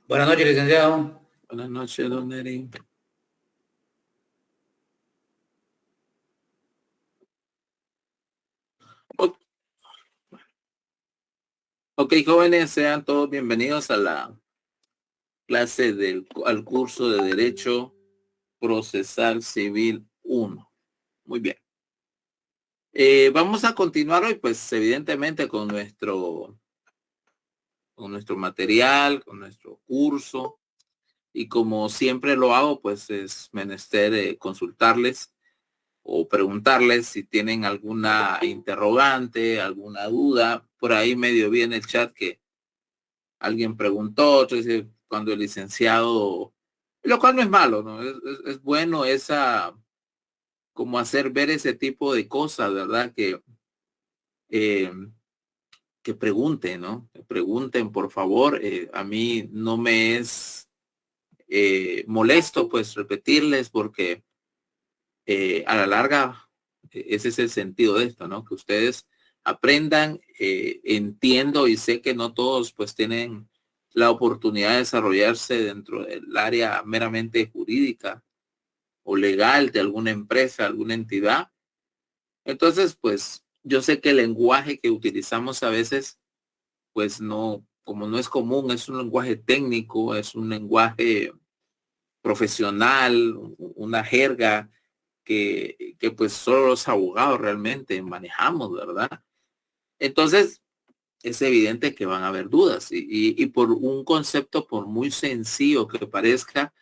Buenas noches, licenciado. Buenas noches, don Neri. Ok, jóvenes, sean todos bienvenidos a la clase al curso de Derecho Procesal Civil 1. Muy bien. Vamos a continuar hoy, pues, evidentemente, con nuestro material, con nuestro curso. Y como siempre lo hago, pues es menester consultarles o preguntarles si tienen alguna interrogante, alguna duda. Por ahí medio vi en el chat que alguien preguntó, otro dice, cuando el licenciado, lo cual no es malo, ¿no? Es bueno esa, como hacer ver ese tipo de cosas, ¿verdad? Eh, que pregunten, ¿no? Que pregunten, por favor. A mí no me es molesto, pues, repetirles porque a la larga, ese es el sentido de esto, ¿no? Que ustedes aprendan, entiendo y sé que no todos pues tienen la oportunidad de desarrollarse dentro del área meramente jurídica o legal de alguna empresa, alguna entidad. Entonces, pues yo sé que el lenguaje que utilizamos a veces, pues no, como no es común, es un lenguaje técnico, es un lenguaje profesional, una jerga que pues solo los abogados realmente manejamos, ¿verdad? Entonces, es evidente que van a haber dudas y por un concepto, por muy sencillo que parezca,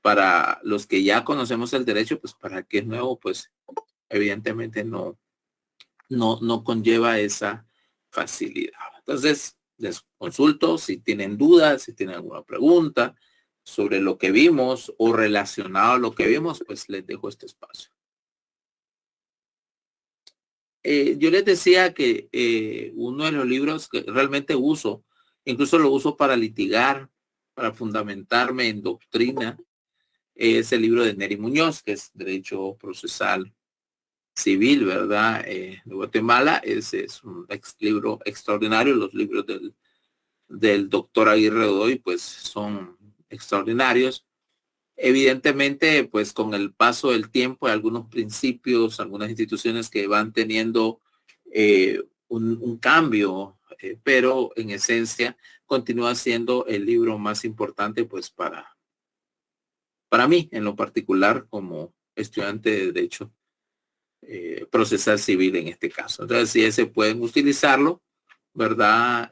para los que ya conocemos el derecho, pues para que es nuevo, pues evidentemente no conlleva esa facilidad. Entonces, les consulto si tienen dudas, si tienen alguna pregunta sobre lo que vimos o relacionado a lo que vimos, pues les dejo este espacio. Yo les decía que uno de los libros que realmente uso, incluso lo uso para litigar, para fundamentarme en doctrina, es el libro de Neri Muñoz, que es Derecho Procesal Civil, ¿verdad? De Guatemala. Ese es un libro extraordinario. Los libros del doctor Aguirre Godoy, pues son extraordinarios. Evidentemente, pues con el paso del tiempo hay algunos principios, algunas instituciones que van teniendo un cambio, pero en esencia continúa siendo el libro más importante pues para mí en lo particular como estudiante de derecho procesal civil en este caso. Entonces, si ese pueden utilizarlo, ¿verdad?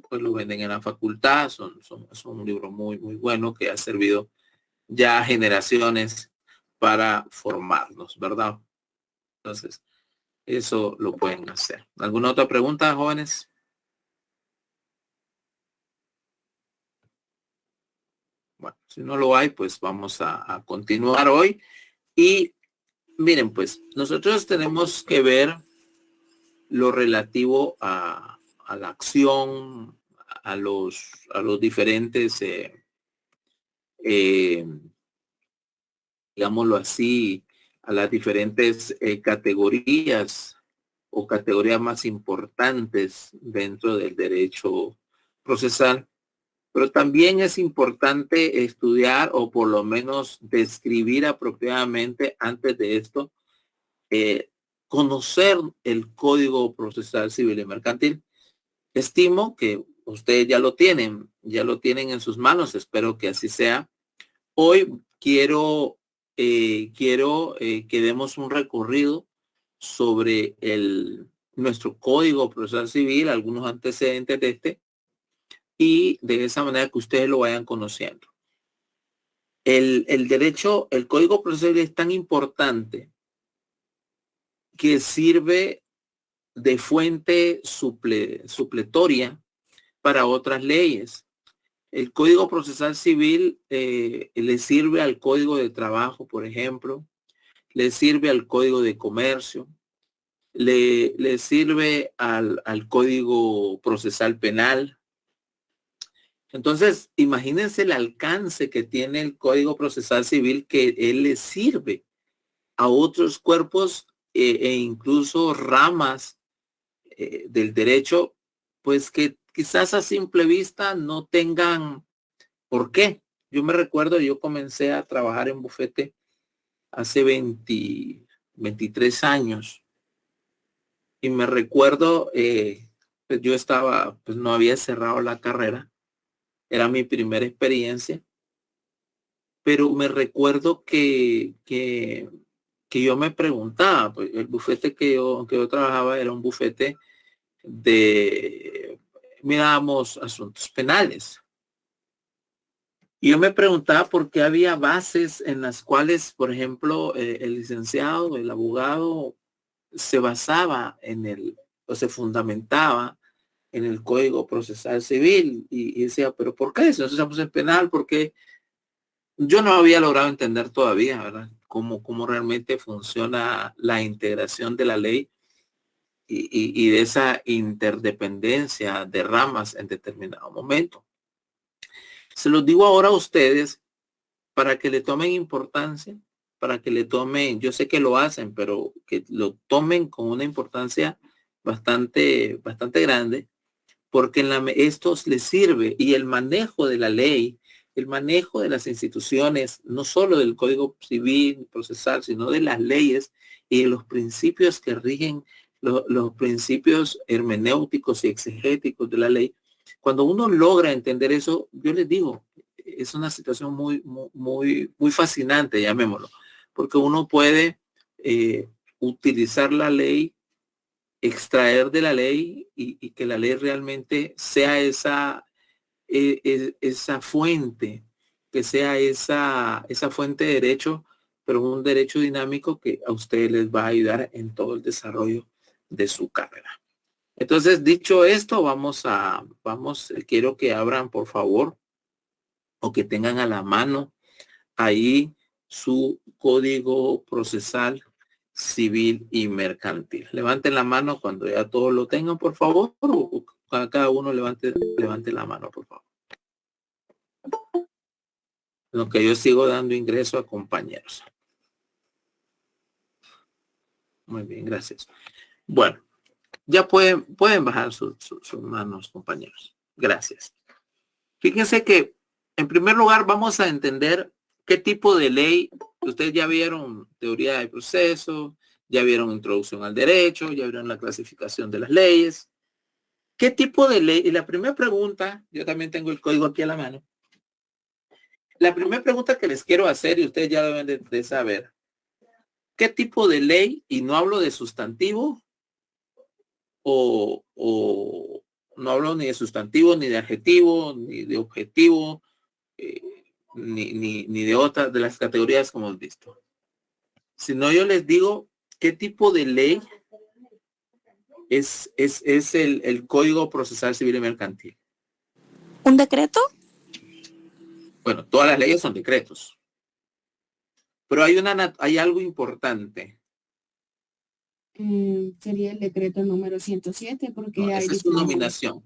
Pues lo venden en la facultad, son un libro muy, muy bueno que ha servido ya generaciones para formarnos, ¿verdad? Entonces, eso lo pueden hacer. ¿Alguna otra pregunta, jóvenes? Bueno, si no lo hay, pues vamos a continuar hoy. Y miren, pues nosotros tenemos que ver lo relativo a la acción, a los diferentes, eh, digámoslo así, a las diferentes categorías o categorías más importantes dentro del derecho procesal, pero también es importante estudiar o por lo menos describir apropiadamente antes de esto, conocer el Código Procesal Civil y Mercantil. Estimo que ustedes ya lo tienen en sus manos, espero que así sea. Hoy quiero que demos un recorrido sobre nuestro Código Procesal Civil, algunos antecedentes de este, y de esa manera que ustedes lo vayan conociendo. El derecho, el Código Procesal Civil es tan importante que sirve de fuente supletoria para otras leyes. El Código Procesal Civil le sirve al Código de Trabajo, por ejemplo, le sirve al Código de Comercio, le sirve al Código Procesal Penal. Entonces, imagínense el alcance que tiene el Código Procesal Civil, que él le sirve a otros cuerpos e incluso ramas del derecho, pues que quizás a simple vista no tengan ¿Por qué? Yo me recuerdo, yo comencé a trabajar en bufete hace 23 años y me recuerdo, pues yo estaba, pues no había cerrado la carrera, era mi primera experiencia, pero me recuerdo que yo me preguntaba, pues el bufete que yo trabajaba era un bufete de, mirábamos asuntos penales. Y yo me preguntaba por qué había bases en las cuales, por ejemplo, el licenciado, el abogado, se basaba en o se fundamentaba en el Código Procesal Civil. Y decía, pero ¿por qué eso? Entonces, en penal, porque yo no había logrado entender todavía, ¿verdad? Cómo realmente funciona la integración de la ley y de esa interdependencia de ramas en determinado momento. Se los digo ahora a ustedes para que le tomen importancia, para que le tomen, yo sé que lo hacen, pero que lo tomen con una importancia bastante grande, porque esto les sirve y el manejo de la ley, el manejo de las instituciones, no solo del Código Civil procesal, sino de las leyes y de los principios que rigen los principios hermenéuticos y exegéticos de la ley. Cuando uno logra entender eso, yo les digo, es una situación muy fascinante, llamémoslo, porque uno puede utilizar la ley, extraer de la ley y que la ley realmente sea esa fuente, que sea esa fuente de derecho, pero un derecho dinámico que a ustedes les va a ayudar en todo el desarrollo de su carrera. Entonces, dicho esto, quiero que abran, por favor, o que tengan a la mano ahí su código procesal civil y mercantil. Levanten la mano cuando ya todos lo tengan, por favor, o cada uno levante la mano, por favor. En lo que yo sigo dando ingreso a compañeros. Muy bien, gracias. Bueno, ya pueden bajar sus manos, compañeros. Gracias. Fíjense que, en primer lugar, vamos a entender qué tipo de ley. Ustedes ya vieron teoría de proceso, ya vieron introducción al derecho, ya vieron la clasificación de las leyes. ¿Qué tipo de ley? Y la primera pregunta, yo también tengo el código aquí a la mano. La primera pregunta que les quiero hacer, y ustedes ya deben de saber, ¿qué tipo de ley? Y no hablo de sustantivo, o no hablo ni de sustantivo, ni de adjetivo, ni de objetivo, ni de otras de las categorías como hemos visto. Sino yo les digo qué tipo de ley es el Código Procesal Civil y Mercantil. ¿Un decreto? Bueno, todas las leyes son decretos. Pero hay algo importante. Sería el decreto número 107, porque No, hay esa es su nominación.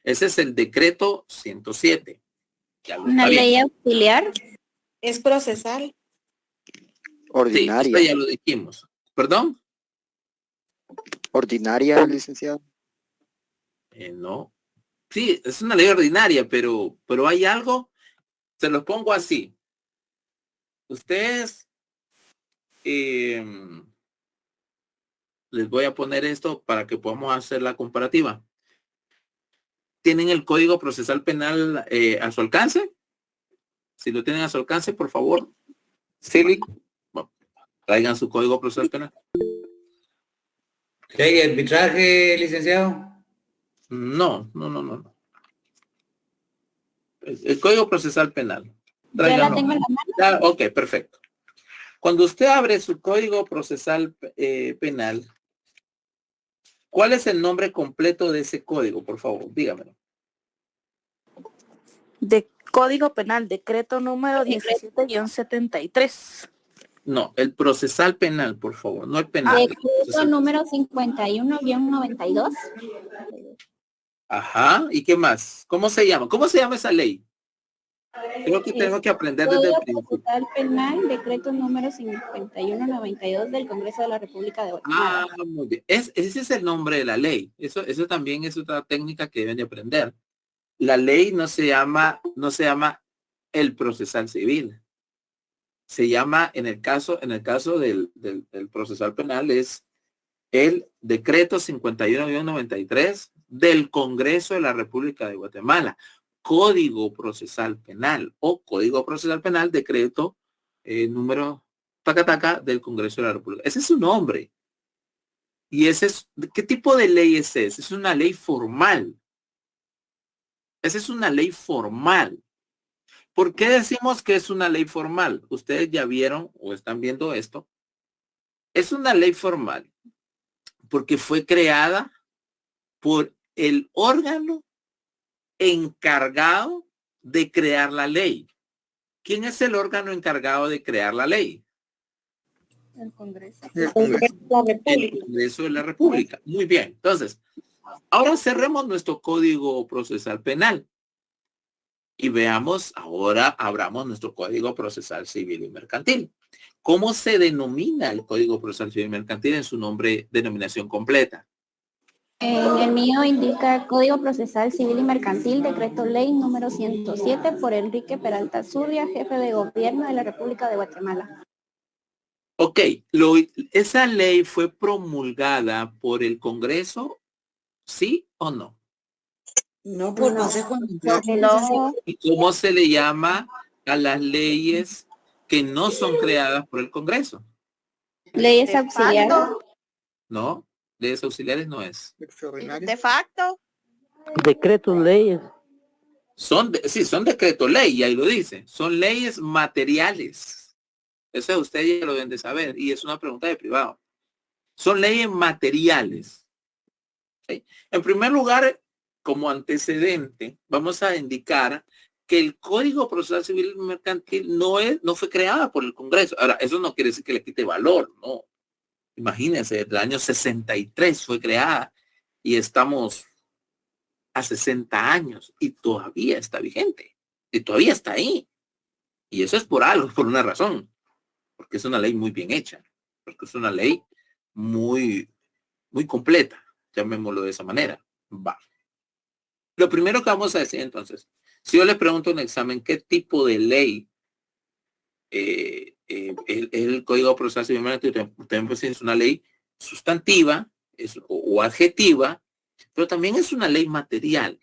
Ese es el decreto 107. ¿Una ley auxiliar? Es procesal. Ordinaria. Sí, ya lo dijimos. ¿Perdón? Ordinaria, licenciado. No. Sí, es una ley ordinaria, pero hay algo, se los pongo así. Ustedes, les voy a poner esto para que podamos hacer la comparativa. ¿Tienen el Código Procesal Penal a su alcance? Si lo tienen a su alcance, por favor. Sí. Bueno, traigan su Código Procesal Penal. ¿Ley de arbitraje, licenciado? No. El Código Procesal Penal. Yo la tengo en la mano. Ok, perfecto. Cuando usted abre su Código Procesal Penal, ¿cuál es el nombre completo de ese código? Por favor, dígamelo. De Código Penal, decreto número 17-73. No, el procesal penal, por favor, no el penal. Decreto número 51-92. Ajá, ¿y qué más? ¿Cómo se llama? ¿Cómo se llama esa ley? Creo que tengo que aprender desde el principio. Procesal Penal, decreto número 51-92 del Congreso de la República de Guatemala. Muy bien. Ese es el nombre de la ley. Eso también es otra técnica que deben de aprender. La ley no se llama el procesal civil. Se llama, en el caso del procesal penal, es el decreto 51-93 del Congreso de la República de Guatemala. Código procesal penal o Código procesal penal, decreto número taca del Congreso de la República. Ese es su nombre. Y ese es, ¿qué tipo de ley es ese? Es una ley formal. Esa es una ley formal. ¿Por qué decimos que es una ley formal? Ustedes ya vieron o están viendo esto. Es una ley formal porque fue creada por el órgano encargado de crear la ley. ¿Quién es el órgano encargado de crear la ley? El Congreso. El Congreso. El Congreso de la República. Muy bien. Entonces, ahora cerremos nuestro Código Procesal Penal y veamos, ahora abramos nuestro Código Procesal Civil y Mercantil. ¿Cómo se denomina el Código Procesal Civil y Mercantil en su nombre, denominación completa? En el mío indica Código Procesal Civil y Mercantil, Decreto Ley número 107 por Enrique Peralta Zurdia, jefe de gobierno de la República de Guatemala. Ok, esa ley fue promulgada por el Congreso, ¿sí o no? No, por No. consejo. No. ¿Y cómo se le llama a las leyes que no son creadas por el Congreso? Leyes De auxiliares. facto, ¿No? Leyes auxiliares no es. Extraordinario. de facto, Decretos, leyes. Sí, son decreto ley, y ahí lo dice. Son leyes materiales. Eso ustedes ya lo deben de saber, y es una pregunta de privado. Son leyes materiales. ¿Sí? En primer lugar, como antecedente, vamos a indicar que el Código Procesal Civil y Mercantil no fue creada por el Congreso. Ahora, eso no quiere decir que le quite valor, no. Imagínense, el año 63 fue creada y estamos a 60 años y todavía está vigente y todavía está ahí. Y eso es por algo, por una razón, porque es una ley muy bien hecha, porque es una ley muy, muy completa, llamémoslo de esa manera. Va. Lo primero que vamos a decir entonces, si yo le pregunto en un examen qué tipo de ley el Código Procesal Civil y Mercantil, usted es una ley sustantiva o adjetiva, pero también es una ley material.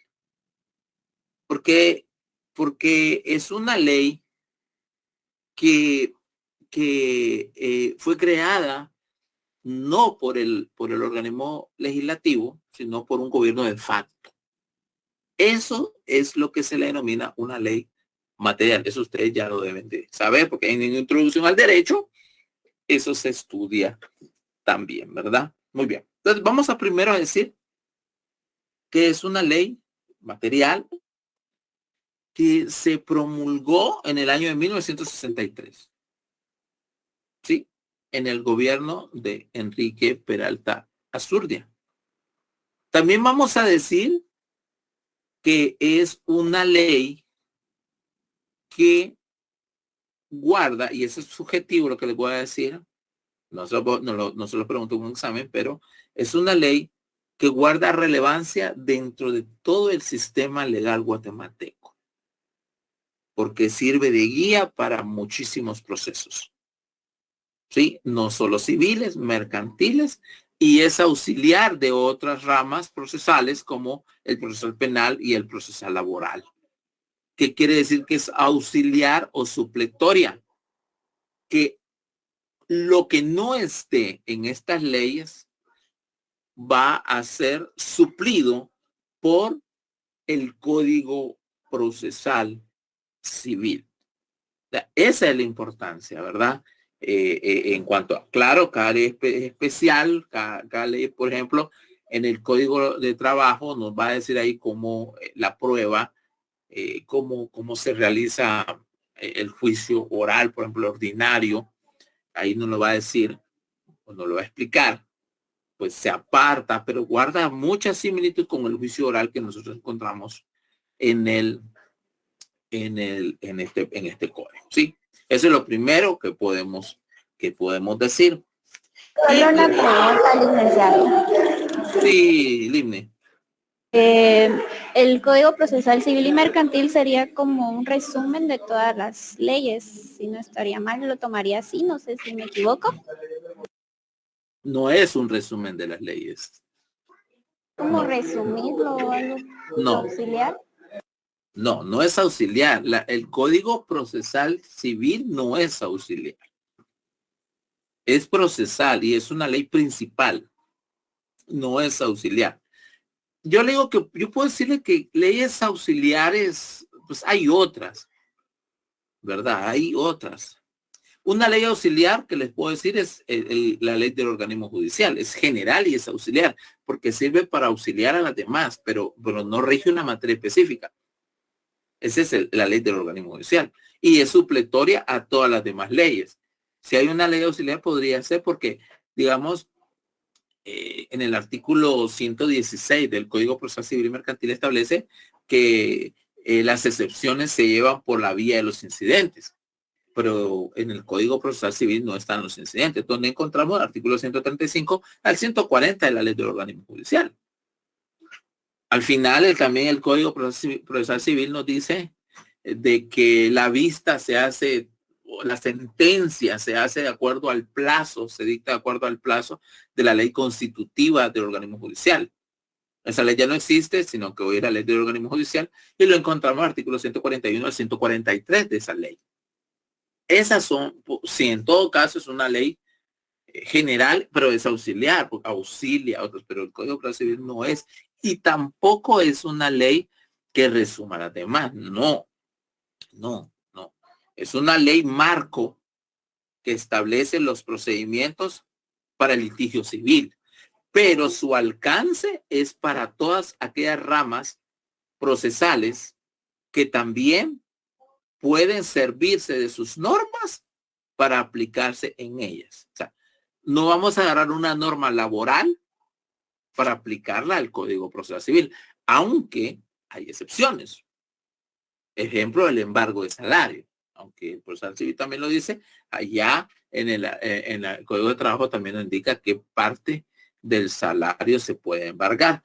Porque es una ley que fue creada no por el organismo legislativo, sino por un gobierno de facto. Eso es lo que se le denomina una ley material. Eso ustedes ya lo deben de saber, porque en introducción al derecho, eso se estudia también, ¿verdad? Muy bien. Entonces, vamos a primero decir que es una ley material que se promulgó en el año de 1963. ¿Sí? En el gobierno de Enrique Peralta Azurdia. También vamos a decir que es una ley que guarda, y eso es subjetivo lo que les voy a decir, no se lo pregunto en un examen, pero es una ley que guarda relevancia dentro de todo el sistema legal guatemalteco, porque sirve de guía para muchísimos procesos. ¿Sí? No solo civiles, mercantiles, y es auxiliar de otras ramas procesales como el procesal penal y el procesal laboral. ¿Qué quiere decir que es auxiliar o supletoria? Que lo que no esté en estas leyes va a ser suplido por el Código Procesal Civil. O sea, esa es la importancia, ¿verdad? En cuanto a, claro, cada ley especial, cada ley, por ejemplo, en el Código de Trabajo nos va a decir ahí cómo la prueba, cómo se realiza el juicio oral, por ejemplo, ordinario. Ahí nos lo va a decir, o nos lo va a explicar, pues se aparta, pero guarda mucha similitud con el juicio oral que nosotros encontramos en este código, ¿sí? Eso es lo primero que podemos decir. Solo una pregunta, licenciado. Sí, Limne. El Código Procesal Civil y Mercantil sería como un resumen de todas las leyes. Si no estaría mal, lo tomaría así, no sé si me equivoco. No es un resumen de las leyes. ¿Cómo resumirlo o algo No. auxiliar? No es auxiliar. El Código Procesal Civil no es auxiliar. Es procesal y es una ley principal. No es auxiliar. Yo le digo que yo puedo decirle que leyes auxiliares, pues hay otras, ¿verdad? Hay otras. Una ley auxiliar que les puedo decir es la ley del organismo judicial. Es general y es auxiliar, porque sirve para auxiliar a las demás, pero no rige una materia específica. Esa es la ley del organismo judicial. Y es supletoria a todas las demás leyes. Si hay una ley auxiliar podría ser porque, digamos, en el artículo 116 del Código Procesal Civil y Mercantil establece que las excepciones se llevan por la vía de los incidentes. Pero en el Código Procesal Civil no están los incidentes, donde encontramos el artículo 135 al 140 de la ley del organismo judicial. Al final, también el Código Procesal Civil nos dice de que la vista se hace, o la sentencia se hace de acuerdo al plazo, se dicta de acuerdo al plazo de la ley constitutiva del organismo judicial. Esa ley ya no existe, sino que hoy es la ley del organismo judicial y lo encontramos en el artículo 141 al 143 de esa ley. Esas son, si en todo caso es una ley general, pero es auxiliar, porque auxilia a otros, pero el Código Procesal Civil no es, y tampoco es una ley que resuma las demás. No. Es una ley marco que establece los procedimientos para el litigio civil, pero su alcance es para todas aquellas ramas procesales que también pueden servirse de sus normas para aplicarse en ellas. O sea, no vamos a agarrar una norma laboral para aplicarla al Código Procesal Civil, aunque hay excepciones. Ejemplo, el embargo de salario. Aunque el Procesal Civil también lo dice, allá en el Código de Trabajo también nos indica que parte del salario se puede embargar.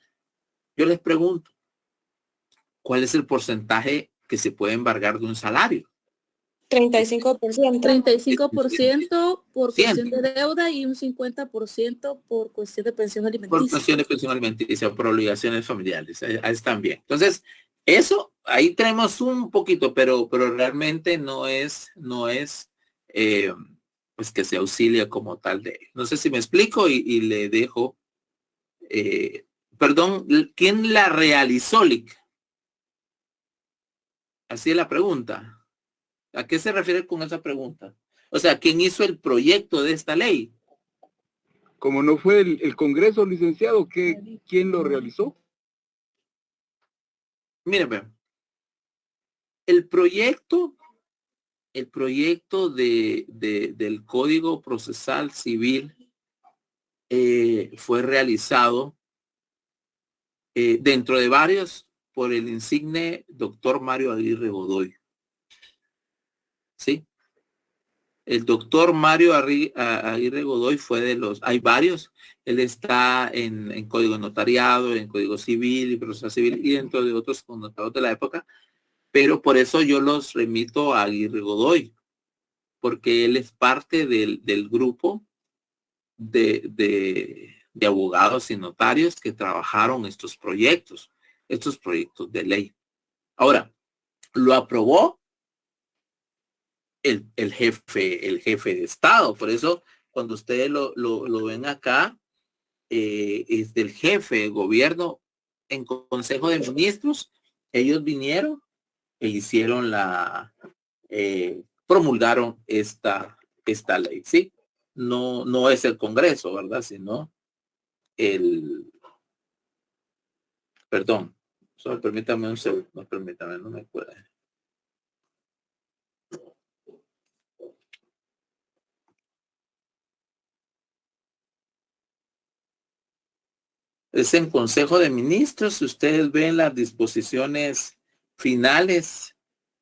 Yo les pregunto, ¿cuál es el porcentaje que se puede embargar de un salario? 35%. 35% por cuestión de deuda y un 50% por cuestión de pensión alimenticia. Por cuestión de pensión alimenticia, por obligaciones familiares. Ahí están bien. Entonces, eso, ahí tenemos un poquito, pero realmente no es pues que se auxilia como tal de él. No sé si me explico y le dejo. Perdón, ¿quién la realizó, Lic? Así es la pregunta. ¿A qué se refiere con esa pregunta? O sea, ¿quién hizo el proyecto de esta ley? Como no fue el Congreso, licenciado, ¿quién lo realizó? Miren, el proyecto del Código Procesal Civil fue realizado dentro de varios por el insigne doctor Mario Aguirre Godoy. ¿Sí? El doctor Mario Aguirre Godoy fue de los, hay varios, él está en Código Notariado, en Código Civil y Procesal Civil y dentro de otros connotados de la época, pero por eso yo los remito a Aguirre Godoy, porque él es parte del grupo de abogados y notarios que trabajaron estos proyectos de ley. Ahora, lo aprobó el jefe de Estado. Por eso, cuando ustedes lo ven acá, es del jefe de gobierno en Consejo de Ministros. Ellos vinieron e hicieron promulgaron esta ley, ¿sí? No es el Congreso, ¿verdad? Sino perdón, solo permítame un segundo, no me acuerdo. Es en Consejo de Ministros. Si ustedes ven las disposiciones finales,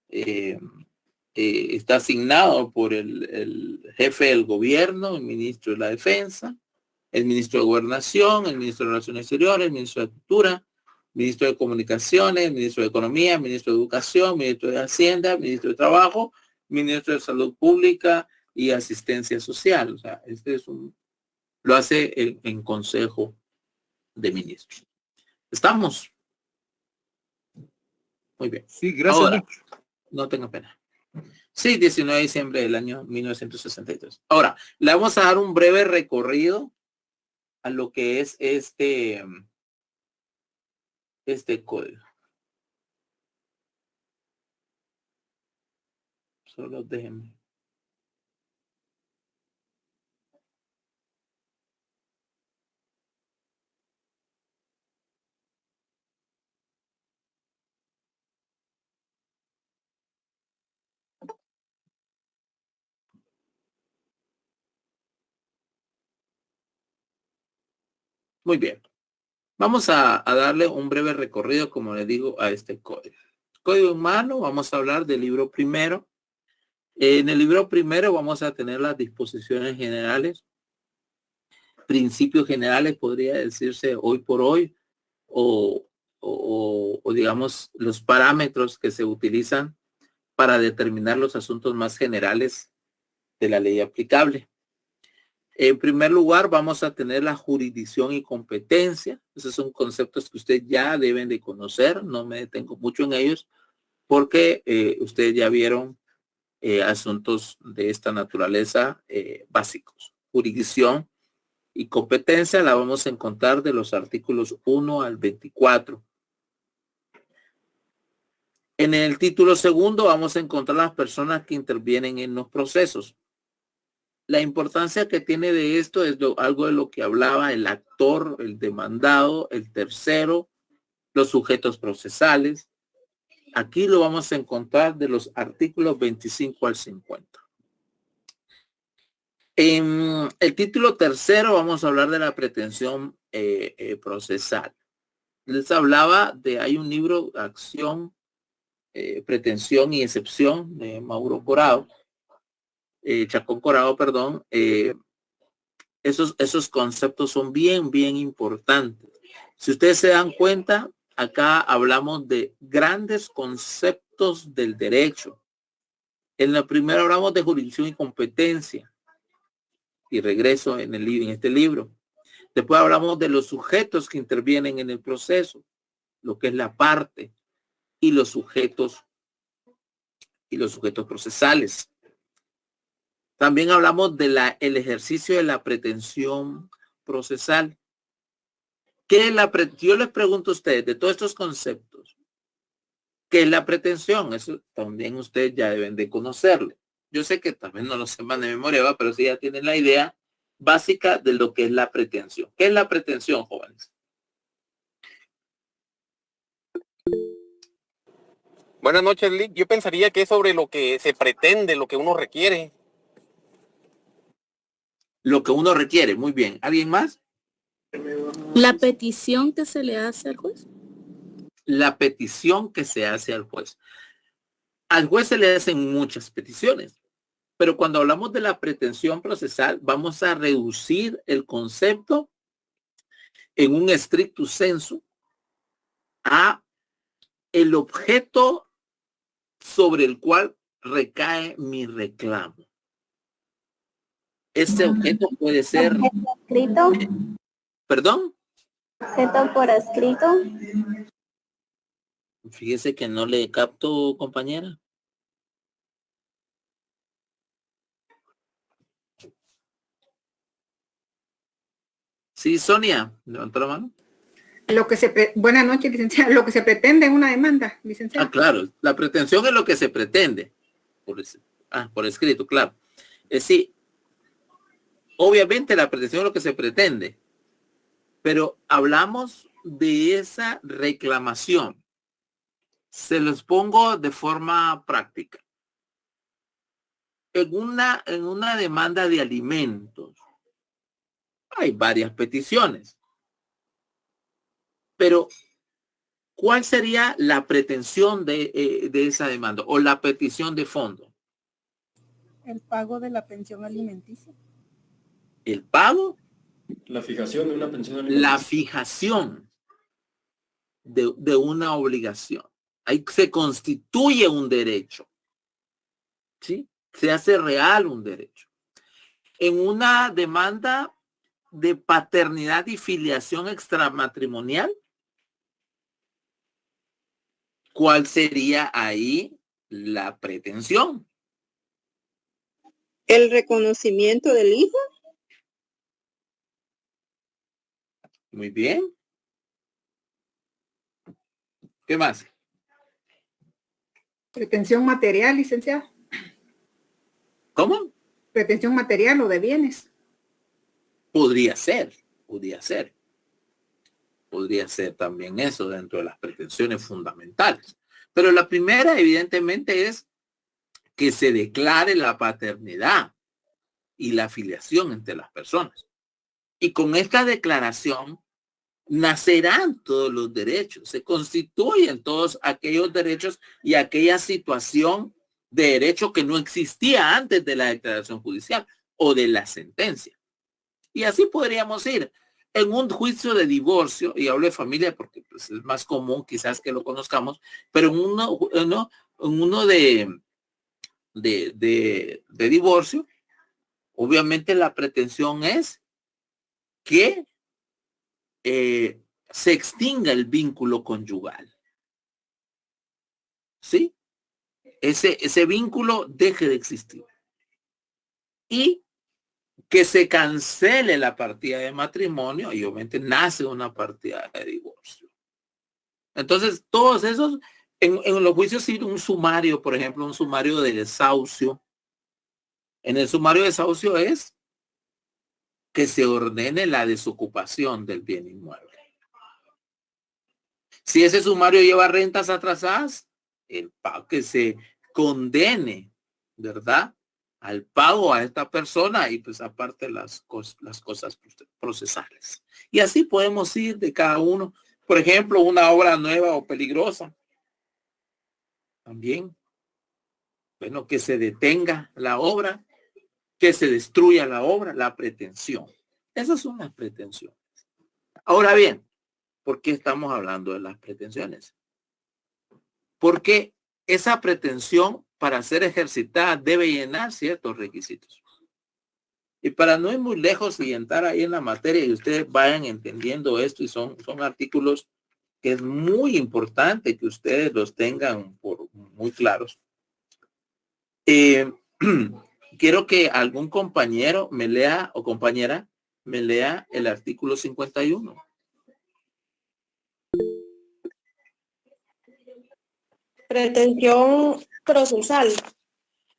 está asignado por el jefe del gobierno, el ministro de la Defensa, el ministro de Gobernación, el ministro de Relaciones Exteriores, el ministro de Cultura, ministro de Comunicaciones, ministro de Economía, ministro de Educación, ministro de Hacienda, ministro de Trabajo, ministro de Salud Pública y Asistencia Social. O sea, lo hace en Consejo de Ministros. ¿Estamos? Muy bien. Sí, gracias. Ahora, no tenga pena. Sí, 19 de diciembre del año 1963. Ahora, le vamos a dar un breve recorrido a lo que es este código. Solo déjenme. Muy bien. Vamos a darle un breve recorrido, como le digo, a este código. Código humano, vamos a hablar del libro primero. En el libro primero vamos a tener las disposiciones generales, principios generales, podría decirse hoy por hoy, o digamos los parámetros que se utilizan para determinar los asuntos más generales de la ley aplicable. En primer lugar, vamos a tener la jurisdicción y competencia. Esos son conceptos que ustedes ya deben de conocer. No me detengo mucho en ellos porque ustedes ya vieron asuntos de esta naturaleza básicos. Jurisdicción y competencia la vamos a encontrar de los artículos 1 al 24. En el título segundo vamos a encontrar las personas que intervienen en los procesos. La importancia que tiene de esto es algo de lo que hablaba el actor, el demandado, el tercero, los sujetos procesales. Aquí lo vamos a encontrar de los artículos 25 al 50. En el título tercero vamos a hablar de la pretensión procesal. Les hablaba hay un libro, Acción, Pretensión y Excepción, de Mauro Corado. Chacón Corado, perdón. Esos conceptos son bien importantes. Si ustedes se dan cuenta, acá hablamos de grandes conceptos del derecho. En la primera hablamos de jurisdicción y competencia. Y regreso en este libro. Después hablamos de los sujetos que intervienen en el proceso, lo que es la parte, y los sujetos procesales. También hablamos de el ejercicio de la pretensión procesal. ¿Qué es yo les pregunto a ustedes, de todos estos conceptos, ¿qué es la pretensión? Eso también ustedes ya deben de conocerlo. Yo sé que también no lo sepan de memoria, pero sí ya tienen la idea básica de lo que es la pretensión. ¿Qué es la pretensión, jóvenes? Buenas noches, Lick. Yo pensaría que es sobre lo que se pretende, lo que uno requiere. Lo que uno requiere, muy bien. ¿Alguien más? La petición que se le hace al juez. La petición que se hace al juez. Al juez se le hacen muchas peticiones, pero cuando hablamos de la pretensión procesal, vamos a reducir el concepto en un stricto sensu a el objeto sobre el cual recae mi reclamo. Este objeto puede ser escrito. ¿Perdón? Objeto por escrito. Fíjese que no le capto, compañera. Sí, Sonia, levantó la mano. Buenas noches, licenciado. Lo que se pretende en una demanda, licenciado. Ah, claro. La pretensión es lo que se pretende. Por escrito, claro. Sí. Obviamente la pretensión es lo que se pretende. Pero hablamos de esa reclamación. Se los pongo de forma práctica. En una demanda de alimentos hay varias peticiones. Pero, ¿cuál sería la pretensión de esa demanda o la petición de fondo? El pago de la pensión alimenticia. ¿El pago? La fijación de una pensión alimenticia. La fijación. de una obligación. Ahí se constituye un derecho. ¿Sí? Se hace real un derecho. En una demanda de paternidad y filiación extramatrimonial, ¿cuál sería ahí la pretensión? El reconocimiento del hijo. Muy bien. ¿Qué más? Pretensión material, licenciado. ¿Cómo? Pretensión material o de bienes. Podría ser también eso dentro de las pretensiones fundamentales. Pero la primera, evidentemente, es que se declare la paternidad y la filiación entre las personas. Y con esta declaración nacerán todos los derechos, se constituyen todos aquellos derechos y aquella situación de derecho que no existía antes de la declaración judicial o de la sentencia. Y así podríamos ir en un juicio de divorcio, y hablo de familia porque pues, es más común quizás que lo conozcamos, pero en uno de divorcio, obviamente la pretensión es que se extinga el vínculo conyugal. ¿Sí? Ese vínculo deje de existir. Y que se cancele la partida de matrimonio y obviamente nace una partida de divorcio. Entonces, todos esos, en los juicios civil, un sumario, por ejemplo, un sumario de desahucio. En el sumario de desahucio es que se ordene la desocupación del bien inmueble. Si ese sumario lleva rentas atrasadas, que se condene, ¿verdad?, al pago a esta persona y pues aparte las cosas procesales. Y así podemos ir de cada uno. Por ejemplo, una obra nueva o peligrosa. También, bueno, que se detenga la obra, que se destruya la obra, la pretensión. Esas son las pretensiones. Ahora bien, ¿por qué estamos hablando de las pretensiones? Porque esa pretensión para ser ejercitada debe llenar ciertos requisitos. Y para no ir muy lejos y entrar ahí en la materia y ustedes vayan entendiendo esto, y son artículos que es muy importante que ustedes los tengan muy claros. Quiero que algún compañero me lea o compañera me lea el artículo 51. Pretensión procesal.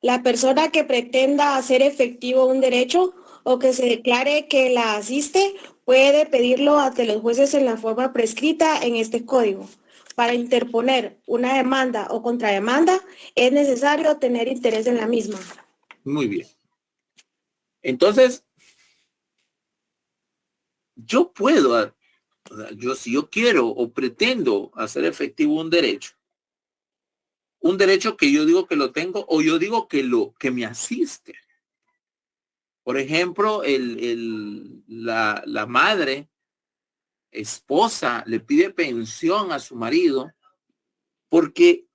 La persona que pretenda hacer efectivo un derecho o que se declare que la asiste puede pedirlo ante los jueces en la forma prescrita en este código. Para interponer una demanda o contrademanda es necesario tener interés en la misma. Muy bien. Entonces, yo puedo, si yo quiero o pretendo hacer efectivo un derecho que yo digo que lo tengo o yo digo que me asiste. Por ejemplo, la madre, esposa, le pide pensión a su marido porque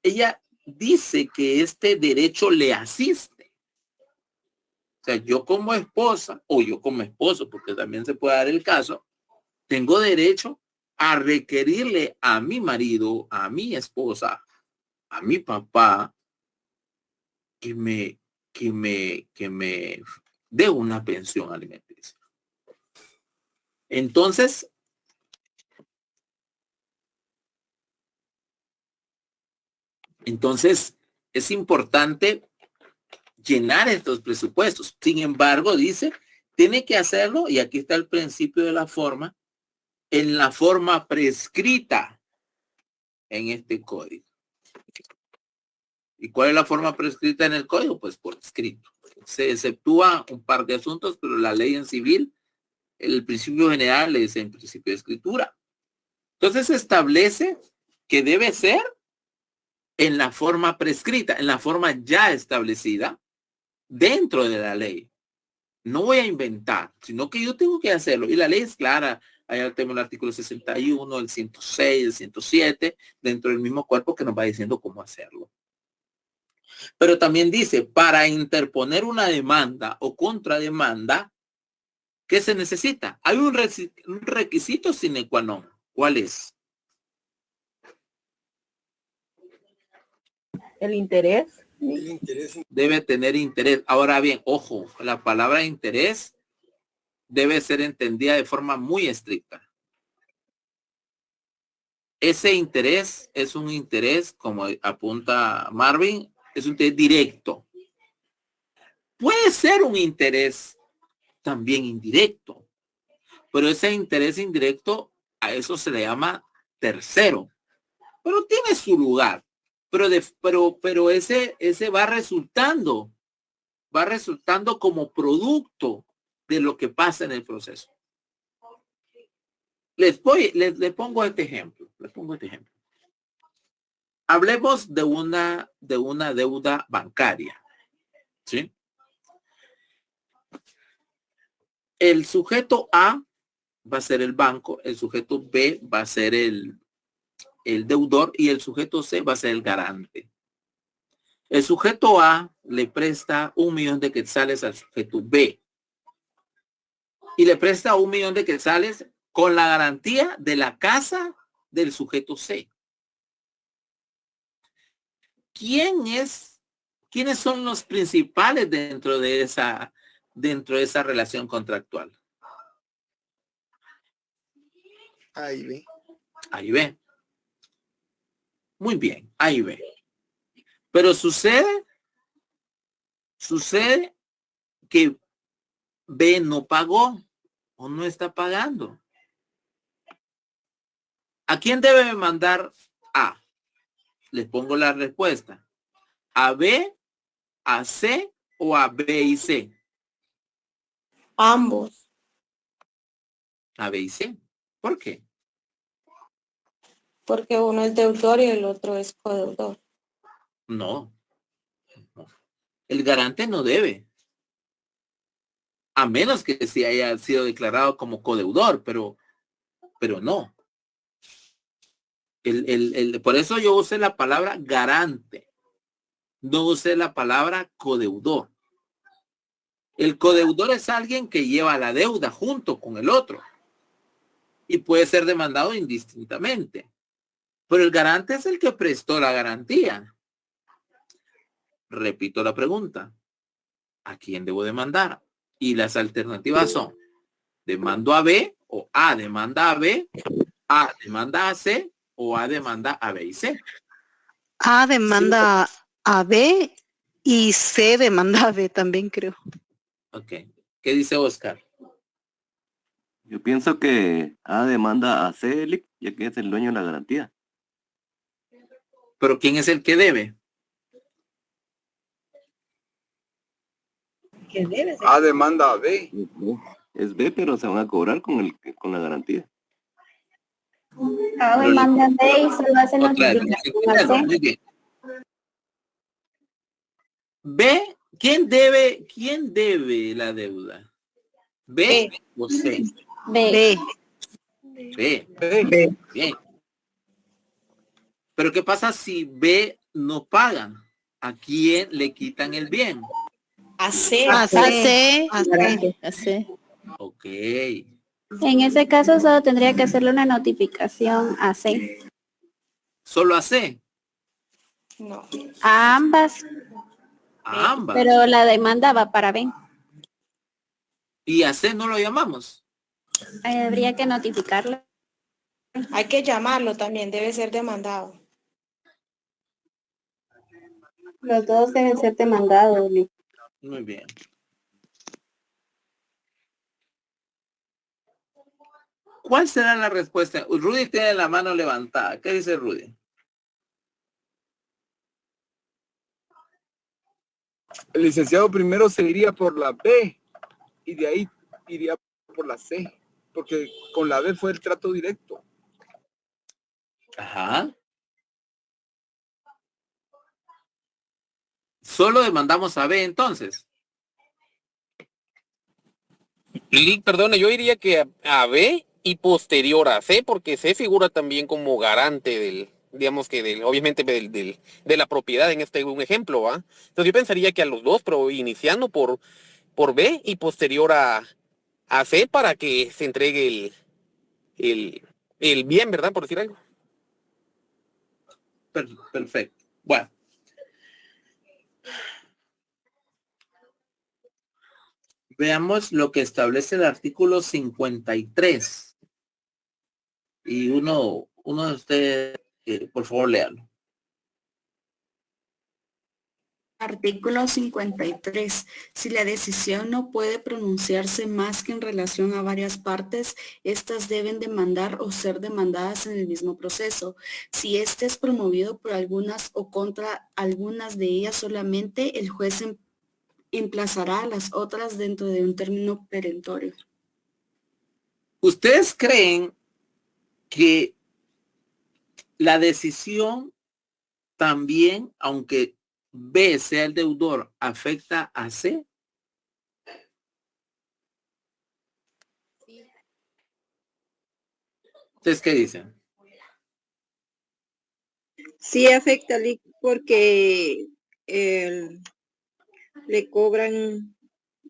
ella dice que este derecho le asiste. O sea, yo como esposa o yo como esposo, porque también se puede dar el caso, tengo derecho a requerirle a mi marido, a mi esposa, a mi papá, que me dé una pensión alimenticia. Entonces, es importante llenar estos presupuestos. Sin embargo, dice, tiene que hacerlo, y aquí está el principio de la forma, en la forma prescrita en este código. ¿Y cuál es la forma prescrita en el código? Pues por escrito. Se exceptúa un par de asuntos, pero la ley en civil, el principio general es en principio de escritura. Entonces se establece que debe ser en la forma prescrita, en la forma ya establecida dentro de la ley. No voy a inventar, sino que yo tengo que hacerlo. Y la ley es clara. Allá tenemos el artículo 61, el 106, el 107, dentro del mismo cuerpo que nos va diciendo cómo hacerlo. Pero también dice, para interponer una demanda o contrademanda, ¿qué se necesita? Hay un requisito sine qua non. ¿Cuál es? El interés. Debe tener interés. Ahora bien, ojo, la palabra interés debe ser entendida de forma muy estricta. Ese interés es un interés, como apunta Marvin, es un interés directo. Puede ser un interés también indirecto, pero ese interés indirecto, a eso se le llama tercero, pero tiene su lugar. Pero ese va resultando como producto de lo que pasa en el proceso. Le pongo este ejemplo. Hablemos de una deuda bancaria, ¿sí? El sujeto A va a ser el banco, el sujeto B va a ser el deudor y el sujeto C va a ser el garante. El sujeto A le presta 1 millón de quetzales al sujeto B y le presta 1 millón de quetzales con la garantía de la casa del sujeto C. ¿Quiénes son los principales dentro de esa relación contractual? A y B. A y B. Muy bien, A y B. Pero sucede que B no pagó o no está pagando. ¿A quién debe mandar A? Les pongo la respuesta. ¿A B, a C o a B y C? Ambos. A B y C. ¿Por qué? Porque uno es deudor y el otro es codeudor. No. El garante no debe. A menos que sí haya sido declarado como codeudor, pero no. Por eso yo usé la palabra garante. No usé la palabra codeudor. El codeudor es alguien que lleva la deuda junto con el otro y puede ser demandado indistintamente. Pero el garante es el que prestó la garantía. Repito la pregunta. ¿A quién debo demandar? Y las alternativas son: demando a B, o A demanda a B, A demanda a C, o A demanda a B y C. A demanda a B y C demanda a B también, creo. Ok. ¿Qué dice Oscar? Yo pienso que A demanda a C, ya que es el dueño de la garantía. ¿Pero quién es el que debe? ¿Qué debe ser? A demanda a B. Es B, pero se van a cobrar con la garantía. A demanda B y se va a hacer notificación. Muy bien. B, ¿quién debe la deuda? ¿B o C? B. B. Bien. Pero ¿qué pasa si B no paga? ¿A quién le quitan el bien? A C. A C. Ok. En ese caso solo tendría que hacerle una notificación a C. ¿Solo a C? No. A ambas. A ambas. Pero la demanda va para B. ¿Y a C no lo llamamos? Habría que notificarlo. Hay que llamarlo también, debe ser demandado. Los dos deben ser demandados. Muy bien. ¿Cuál será la respuesta? Rudy tiene la mano levantada. ¿Qué dice Rudy? El licenciado primero se iría por la B y de ahí iría por la C, porque con la B fue el trato directo. Ajá. Solo demandamos a B entonces. Perdone, yo diría que a B y posterior a C, porque C figura también como garante del, digamos que del, obviamente de la propiedad en este un ejemplo, ¿va? Entonces yo pensaría que a los dos, pero iniciando por B y posterior a C para que se entregue el bien, ¿verdad? Por decir algo. Perfecto. Bueno. Veamos lo que establece el artículo 53. Y uno de ustedes, por favor, léalo. Artículo 53. Si la decisión no puede pronunciarse más que en relación a varias partes, éstas deben demandar o ser demandadas en el mismo proceso. Si éste es promovido por algunas o contra algunas de ellas solamente, el juez emplazará a las otras dentro de un término perentorio. ¿Ustedes creen que la decisión también, aunque B sea el deudor, afecta a C? ¿Ustedes qué dicen? Sí afecta porque le cobran,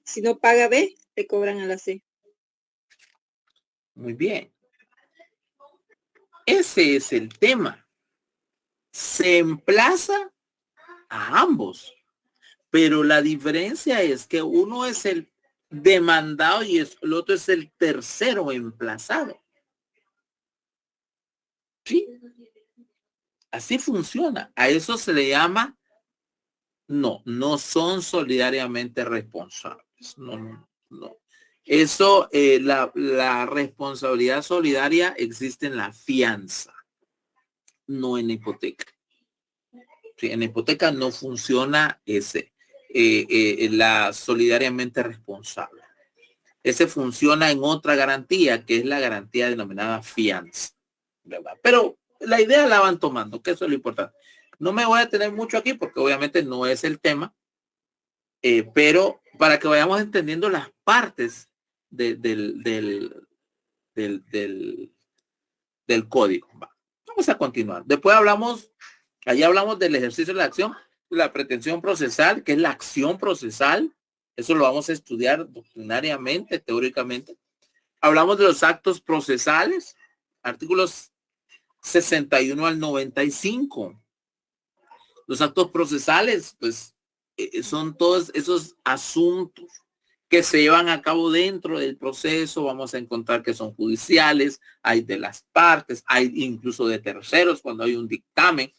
si no paga B, le cobran a la C. Muy bien. Ese es el tema. Se emplaza a ambos, pero la diferencia es que uno es el demandado y el otro es el tercero emplazado. ¿Sí? Así funciona. A eso se le llama, no son solidariamente responsables. No. Eso, la responsabilidad solidaria existe en la fianza, no en la hipoteca. Sí, en la hipoteca no funciona la solidariamente responsable. Ese funciona en otra garantía, que es la garantía denominada fianza, ¿verdad? Pero la idea la van tomando, que eso es lo importante. No me voy a detener mucho aquí porque obviamente no es el tema, pero para que vayamos entendiendo las partes del código. Vamos a continuar. Después allá hablamos del ejercicio de la acción, la pretensión procesal, que es la acción procesal. Eso lo vamos a estudiar doctrinariamente, teóricamente. Hablamos de los actos procesales, artículos 61 al 95. Los actos procesales, pues, son todos esos asuntos que se llevan a cabo dentro del proceso. Vamos a encontrar que son judiciales, hay de las partes, hay incluso de terceros cuando hay un dictamen.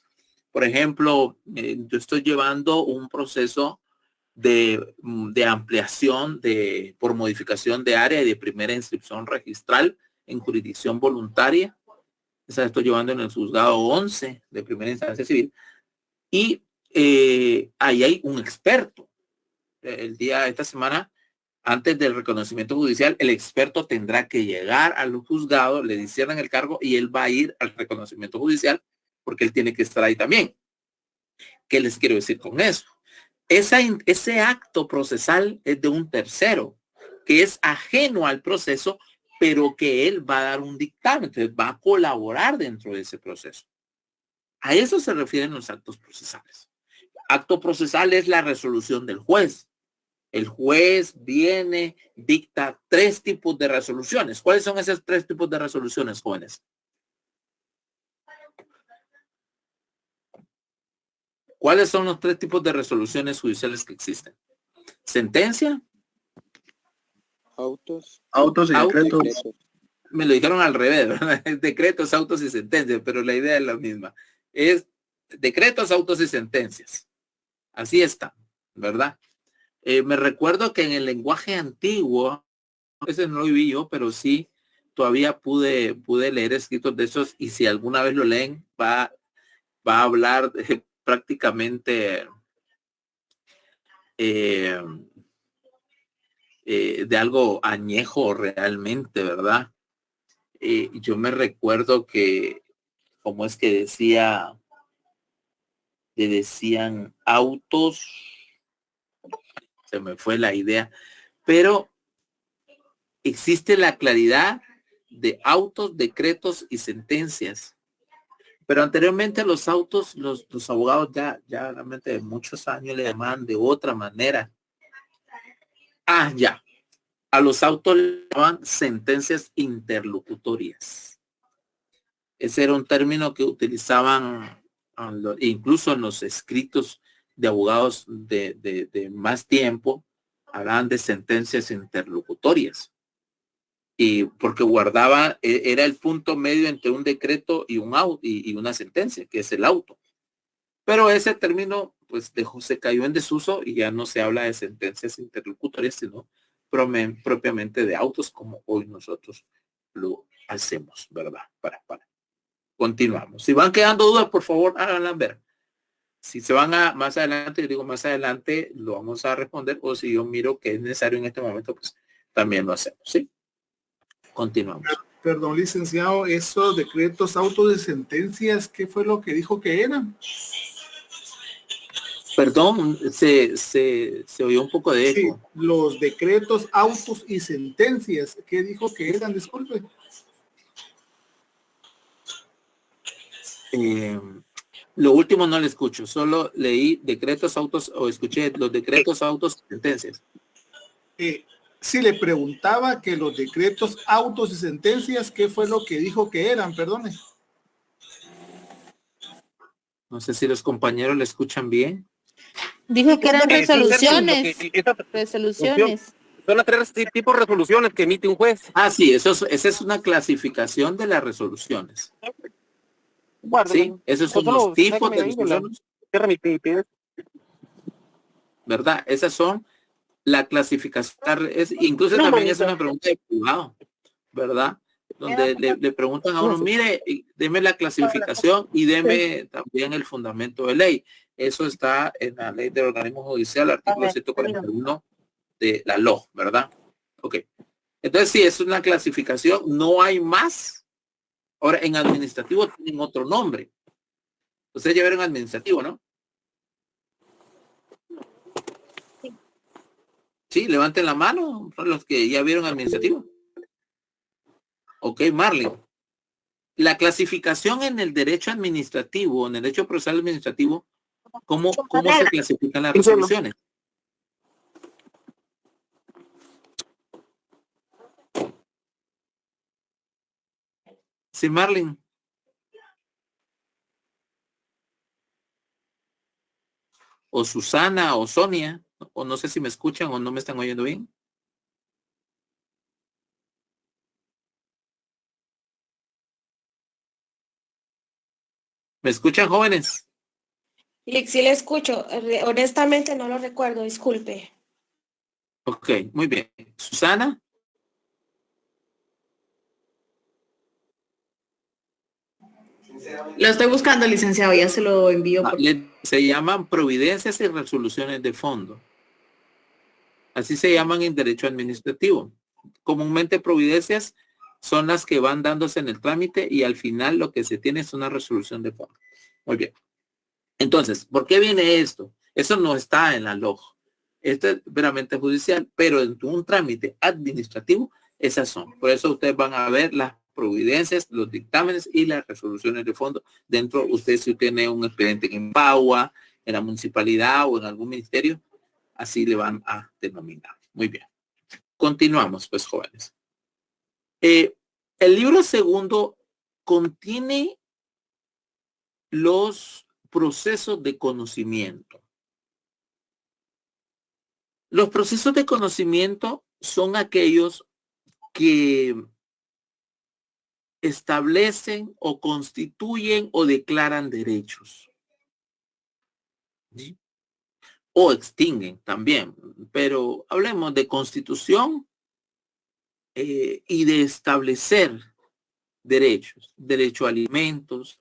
Por ejemplo, yo estoy llevando un proceso de ampliación por modificación de área y de primera inscripción registral en jurisdicción voluntaria. Esa estoy llevando en el juzgado 11 de primera instancia civil. Y ahí hay un experto. Esta semana, antes del reconocimiento judicial, el experto tendrá que llegar al juzgado, le cierran el cargo y él va a ir al reconocimiento judicial porque él tiene que estar ahí también. ¿Qué les quiero decir con eso? Ese acto procesal es de un tercero que es ajeno al proceso, pero que él va a dar un dictamen, entonces va a colaborar dentro de ese proceso. A eso se refieren los actos procesales. Acto procesal es la resolución del juez. El juez viene, dicta 3 tipos de resoluciones. ¿Cuáles son esos 3 tipos de resoluciones, jóvenes? ¿Cuáles son los 3 tipos de resoluciones judiciales que existen? Sentencia. Autos y decretos. Me lo dijeron al revés, ¿verdad? Decretos, autos y sentencias, pero la idea es la misma. Es decretos, autos y sentencias. Así está, ¿verdad? Me recuerdo que en el lenguaje antiguo, ese no lo vi yo, pero sí todavía pude leer escritos de esos, y si alguna vez lo leen, va a hablar prácticamente de algo añejo realmente, ¿verdad? Yo me recuerdo que, como es que le decían autos, se me fue la idea, pero existe la claridad de autos, decretos y sentencias. Pero anteriormente los autos, los abogados ya realmente de muchos años le llamaban de otra manera. Ya. A los autos le llamaban sentencias interlocutorias. Ese era un término que utilizaban incluso en los escritos de abogados de más tiempo, hablaban de sentencias interlocutorias. Y porque guardaba, era el punto medio entre un decreto y un auto y una sentencia, que es el auto. Pero ese término pues se cayó en desuso y ya no se habla de sentencias interlocutorias, sino propiamente de autos, como hoy nosotros lo hacemos, ¿verdad? Continuamos. Si van quedando dudas, por favor, háganlas ver. Si se van a más adelante, yo digo más adelante, lo vamos a responder, o si yo miro que es necesario en este momento, pues también lo hacemos, ¿sí? Continuamos. Perdón, licenciado, esos decretos, autos de sentencias, ¿qué fue lo que dijo que eran? Perdón, se oyó un poco de eco. Sí, los decretos, autos y sentencias, ¿qué dijo que eran? Disculpe. Lo último no le escucho, solo leí decretos, autos, o escuché los decretos, autos y sentencias. Sí, le preguntaba que los decretos, autos y sentencias, ¿qué fue lo que dijo que eran? Perdone. No sé si los compañeros le escuchan bien. Dijo que eran resoluciones. Resoluciones. Son las 3 tipos de resoluciones que emite un juez. Sí, esa es una clasificación de las resoluciones. Sí, esos son los tipos de resoluciones. ¿Verdad? Esas son la clasificación. Incluso también es una pregunta de juzgado, ¿verdad? Donde le preguntan a uno, mire, deme la clasificación y deme también el fundamento de ley. Eso está en la ley del organismo judicial, artículo 141 de la LOJ, ¿verdad? Ok. Entonces, sí, es una clasificación, no hay más. Ahora, en administrativo tienen otro nombre. Ustedes ya vieron administrativo, ¿no? Sí, levanten la mano los que ya vieron administrativo. Ok, Marlene. La clasificación en el derecho administrativo, en el derecho procesal administrativo, ¿cómo se clasifican las resoluciones? Sí, Marlene. O Susana o Sonia, o no sé si me escuchan o no me están oyendo bien. ¿Me escuchan, jóvenes? Sí le escucho. Honestamente no lo recuerdo, disculpe. Ok, muy bien. Susana. Lo estoy buscando, licenciado, ya se lo envío. Se llaman providencias y resoluciones de fondo. Así se llaman en derecho administrativo. Comúnmente providencias son las que van dándose en el trámite y al final lo que se tiene es una resolución de fondo. Muy bien. Entonces, ¿por qué viene esto? Eso no está en la LOJ. Esto es veramente judicial, pero en un trámite administrativo, esas son. Por eso ustedes van a ver las providencias, los dictámenes y las resoluciones de fondo. Dentro, usted si tiene un expediente en Impagua, en la municipalidad o en algún ministerio, así le van a denominar. Muy bien. Continuamos, pues, jóvenes. El libro segundo contiene los procesos de conocimiento. Los procesos de conocimiento son aquellos que establecen o constituyen o declaran derechos. ¿Sí? O extinguen también, pero hablemos de constitución y de establecer derechos, derecho a alimentos,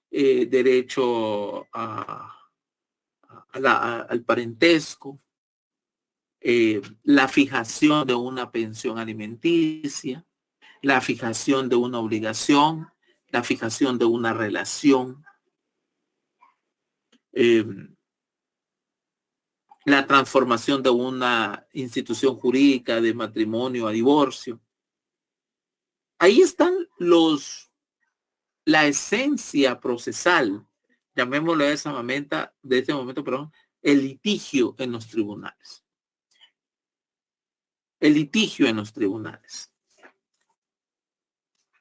derecho al parentesco, la fijación de una pensión alimenticia, la fijación de una obligación, la fijación de una relación, la transformación de una institución jurídica de matrimonio a divorcio. ahí están la esencia procesal, llamémoslo de este momento, perdón, el litigio en los tribunales. El litigio en los tribunales.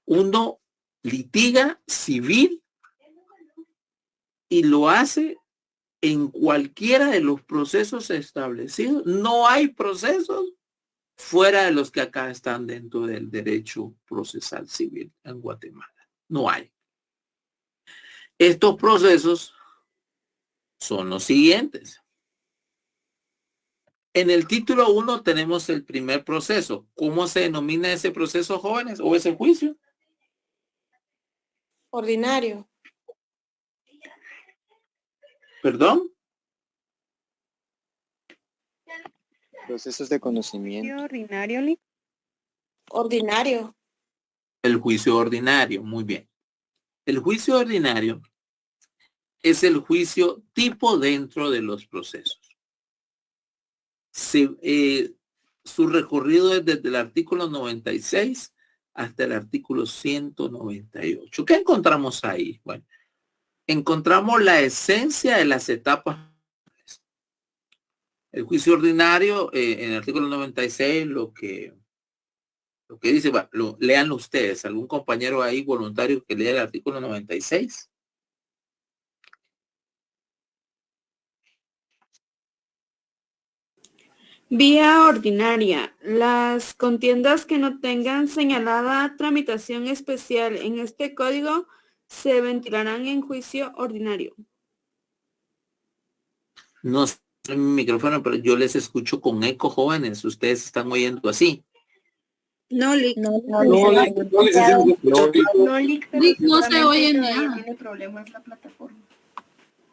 Uno litiga civil y lo hace en cualquiera de los procesos establecidos. No hay procesos fuera de los que acá están dentro del derecho procesal civil en Guatemala. No hay. Estos procesos son los siguientes. En el título 1 tenemos el primer proceso. ¿Cómo se denomina ese proceso, jóvenes? ¿O ese juicio? Ordinario. ¿Perdón? Procesos de conocimiento. Ordinario. Ordinario. El juicio ordinario, muy bien. El juicio ordinario es el juicio tipo dentro de los procesos. Su recorrido es desde el artículo 96 hasta el artículo 198. ¿Qué encontramos ahí? Bueno, encontramos la esencia de las etapas. El juicio ordinario, en el artículo 96, lo que dice, bueno, léanlo ustedes. ¿Algún compañero ahí voluntario que lea el artículo 96? Vía ordinaria. Las contiendas que no tengan señalada tramitación especial en este código se ventilarán en juicio ordinario. No sé mi micrófono, pero yo les escucho con eco, jóvenes. Ustedes están oyendo así. No, Lick. No se oye nada. Tiene problemas la plataforma.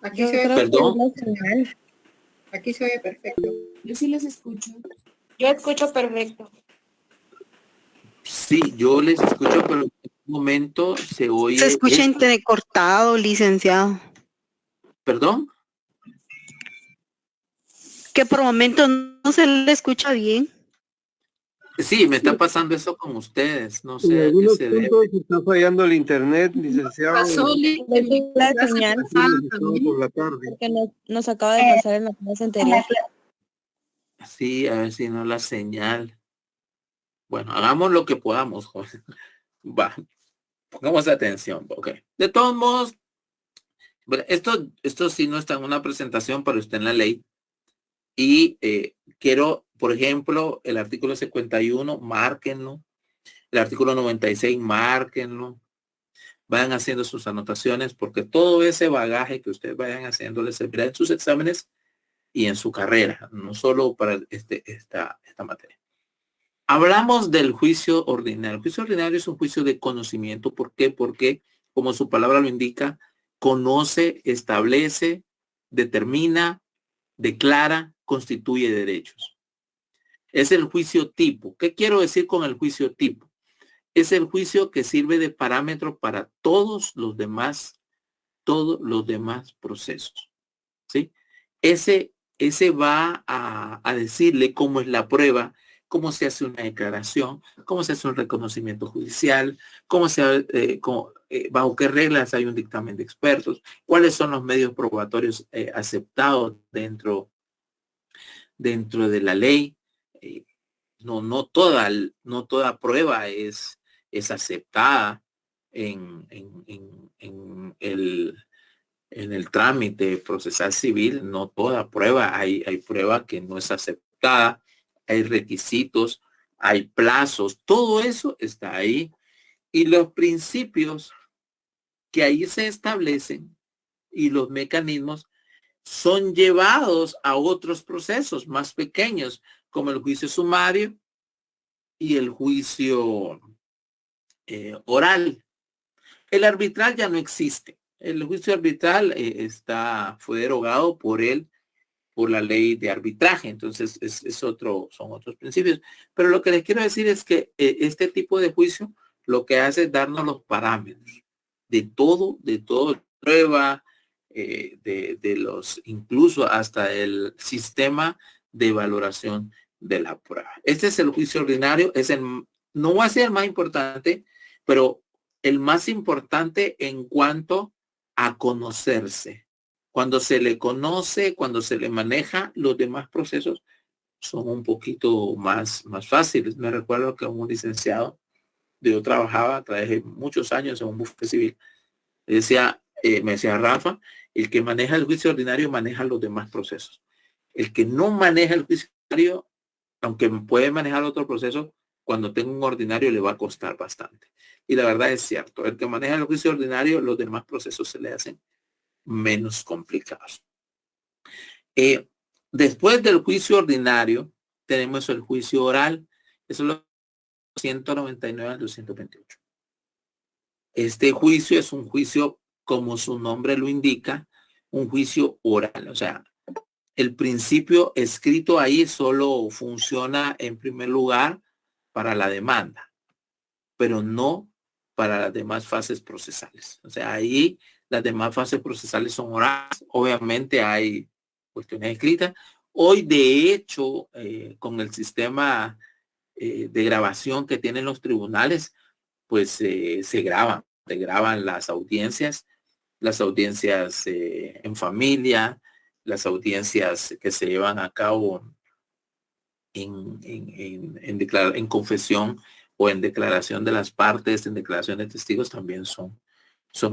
Aquí se oye Perdón. Aquí se oye perfecto. Yo sí les escucho. Yo escucho perfecto. Sí, yo les escucho, pero en este momento se oye. Se escucha entrecortado, licenciado. ¿Perdón? Que por momentos no se le escucha bien. Sí, me está pasando eso con ustedes. No sé En a qué algunos se debe. puntos está fallando el internet, licenciado. Pasó La señal Por la tarde. que nos acaba de pasar en la clase anterior. Sí, a ver si no la señal. Bueno, hagamos lo que podamos, joven. Va, pongamos atención. Ok. De todos modos, bueno, esto sí no está en una presentación, pero está en la ley. Y quiero, por ejemplo, el artículo 51, márquenlo. El artículo 96, márquenlo. Vayan haciendo sus anotaciones, porque todo ese bagaje que ustedes vayan haciendo les servirá en sus exámenes y en su carrera, no solo para esta materia. Hablamos del juicio ordinario. El juicio ordinario es un juicio de conocimiento. ¿Por qué? Porque, como su palabra lo indica, conoce, establece, determina, declara, constituye derechos. Es el juicio tipo. ¿Qué quiero decir con el juicio tipo? Es el juicio que sirve de parámetro para todos los demás procesos. ¿Sí? Ese va a decirle cómo es la prueba, cómo se hace una declaración, cómo se hace un reconocimiento judicial, bajo qué reglas hay un dictamen de expertos, cuáles son los medios probatorios aceptados dentro de la ley. No toda prueba es aceptada en el trámite procesal civil. No toda prueba, hay prueba que no es aceptada, hay requisitos, hay plazos, todo eso está ahí. Y los principios que ahí se establecen y los mecanismos son llevados a otros procesos más pequeños, como el juicio sumario y el juicio oral. El arbitral ya no existe. El juicio arbitral fue derogado por la ley de arbitraje. Entonces son otros principios. Pero lo que les quiero decir es que este tipo de juicio lo que hace es darnos los parámetros de todo prueba, incluso hasta el sistema de valoración de la prueba. Este es el juicio ordinario, no va a ser el más importante, pero el más importante en cuanto a conocerse. Cuando se le conoce, cuando se le maneja, los demás procesos son un poquito más fáciles. Me recuerdo que un licenciado, yo trabajé muchos años en un bufete civil, me decía Rafa, el que maneja el juicio ordinario maneja los demás procesos. El que no maneja el juicio ordinario, aunque puede manejar otro proceso, cuando tenga un ordinario le va a costar bastante. Y la verdad es cierto, el que maneja el juicio ordinario, los demás procesos se le hacen menos complicados. Después del juicio ordinario, tenemos el juicio oral. Eso es lo 199 al 228. Este juicio es un juicio, como su nombre lo indica, un juicio oral. O sea, el principio escrito ahí solo funciona en primer lugar para la demanda, pero no para las demás fases procesales. O sea, ahí las demás fases procesales son orales. Obviamente hay cuestiones escritas. Hoy, de hecho, con el sistema de grabación que tienen los tribunales, pues se graban las audiencias en familia, las audiencias que se llevan a cabo en confesión o en declaración de las partes, en declaración de testigos, también son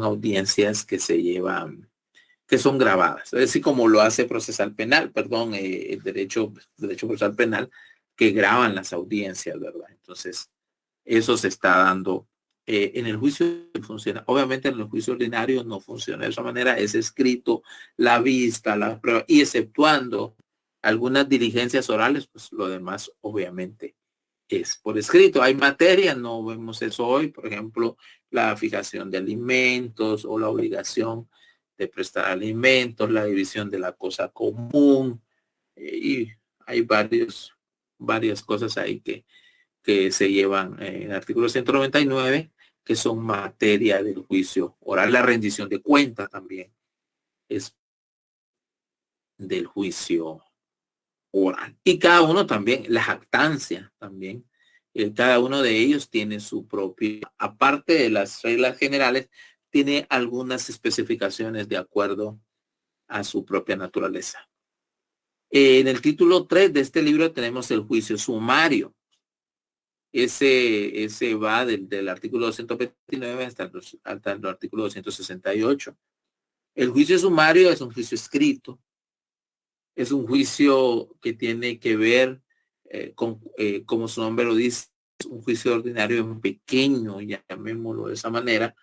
audiencias que se llevan, que son grabadas. Es decir, como lo hace procesal penal, el derecho procesal penal, que graban las audiencias, ¿verdad? Entonces, eso se está dando en el juicio. Funciona. Obviamente en el juicio ordinario no funciona de esa manera. Es escrito, la vista, la prueba, y exceptuando algunas diligencias orales, pues lo demás obviamente es por escrito. Hay materia, no vemos eso hoy, por ejemplo, la fijación de alimentos o la obligación de prestar alimentos, la división de la cosa común, y hay varias cosas ahí que se llevan en el artículo 199, que son materia del juicio oral. La rendición de cuenta también es del juicio oral. Y cada uno también, la jactancia también, cada uno de ellos tiene su propio, aparte de las reglas generales, tiene algunas especificaciones de acuerdo a su propia naturaleza. En el título 3 de este libro tenemos el juicio sumario. Ese va del artículo 229 hasta el artículo 268. El juicio sumario es un juicio escrito. Es un juicio que tiene que ver como su nombre lo dice, es un juicio ordinario en pequeño, llamémoslo de esa manera,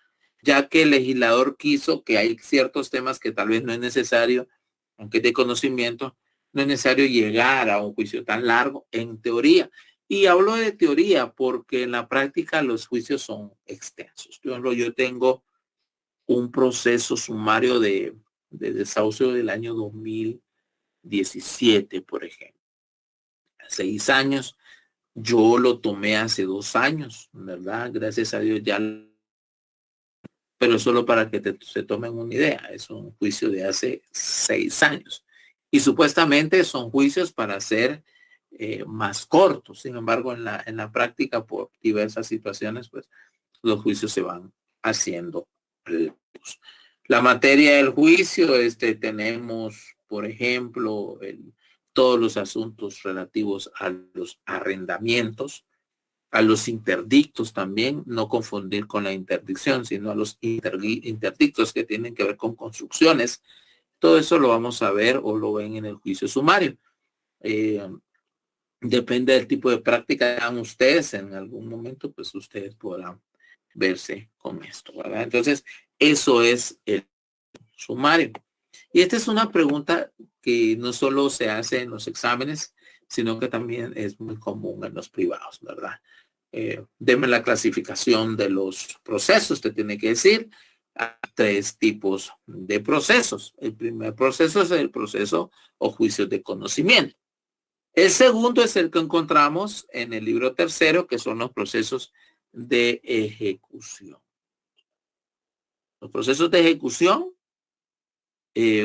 ya que el legislador quiso que hay ciertos temas que tal vez no es necesario, aunque es de conocimiento, no es necesario llegar a un juicio tan largo en teoría. Y hablo de teoría porque en la práctica los juicios son extensos. Yo tengo un proceso sumario de desahucio del año 2017, por ejemplo. 6 años. Yo lo tomé hace 2 años, ¿verdad? Gracias a Dios ya. Pero solo para que se tomen una idea. Es un juicio de hace 6 años. Y supuestamente son juicios para ser más cortos. Sin embargo, en la práctica, por diversas situaciones, pues los juicios se van haciendo largos. La materia del juicio, tenemos, por ejemplo, todos los asuntos relativos a los arrendamientos, a los interdictos también, no confundir con la interdicción, sino a los interdictos que tienen que ver con construcciones. Todo eso lo vamos a ver o lo ven en el juicio sumario. Depende del tipo de práctica que hagan ustedes, en algún momento pues ustedes podrán verse con esto, ¿verdad? Entonces, eso es el sumario. Y esta es una pregunta que no solo se hace en los exámenes, sino que también es muy común en los privados, ¿verdad? Deme la clasificación de los procesos, te tiene que decir. Hay 3 tipos de procesos. El primer proceso es el proceso o juicio de conocimiento. El segundo es el que encontramos en el libro tercero, que son los procesos de ejecución. Los procesos de ejecución,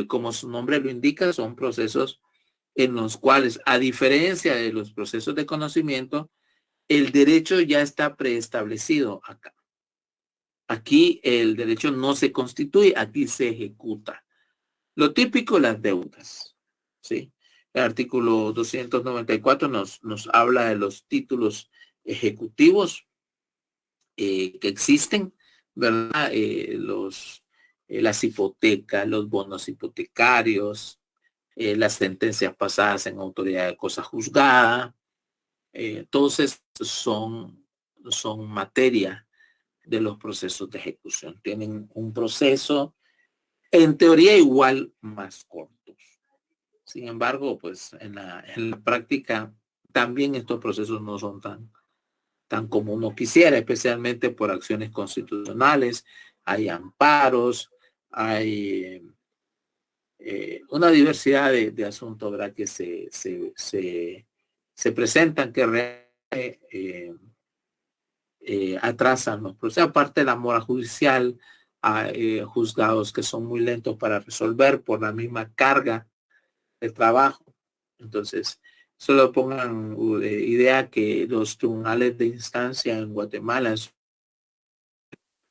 como su nombre lo indica, son procesos en los cuales, a diferencia de los procesos de conocimiento, el derecho ya está preestablecido acá. Aquí el derecho no se constituye, aquí se ejecuta. Lo típico, las deudas, ¿sí? El artículo 294 nos habla de los títulos ejecutivos que existen, ¿verdad? Las hipotecas, los bonos hipotecarios, las sentencias pasadas en autoridad de cosa juzgada, todos estos son materia de los procesos de ejecución. Tienen un proceso, en teoría, igual más cortos. Sin embargo, pues en la práctica también estos procesos no son tan como uno quisiera, especialmente por acciones constitucionales. Hay amparos, hay una diversidad de asuntos, ¿verdad?, que se presentan que atrasan los procesos. Aparte de la mora judicial, hay juzgados que son muy lentos para resolver por la misma carga de trabajo. Entonces, solo pongan idea que los tribunales de instancia en Guatemala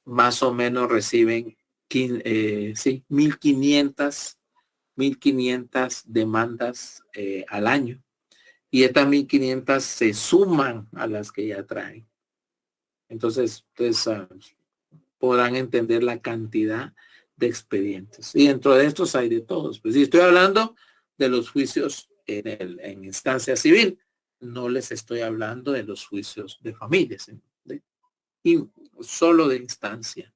más o menos reciben 1.500 demandas al año. Y estas 1.500 se suman a las que ya traen. Entonces, ustedes podrán entender la cantidad de expedientes. Y dentro de estos hay de todos. Pues si estoy hablando de los juicios en instancia civil, no les estoy hablando de los juicios de familias, y solo de instancia.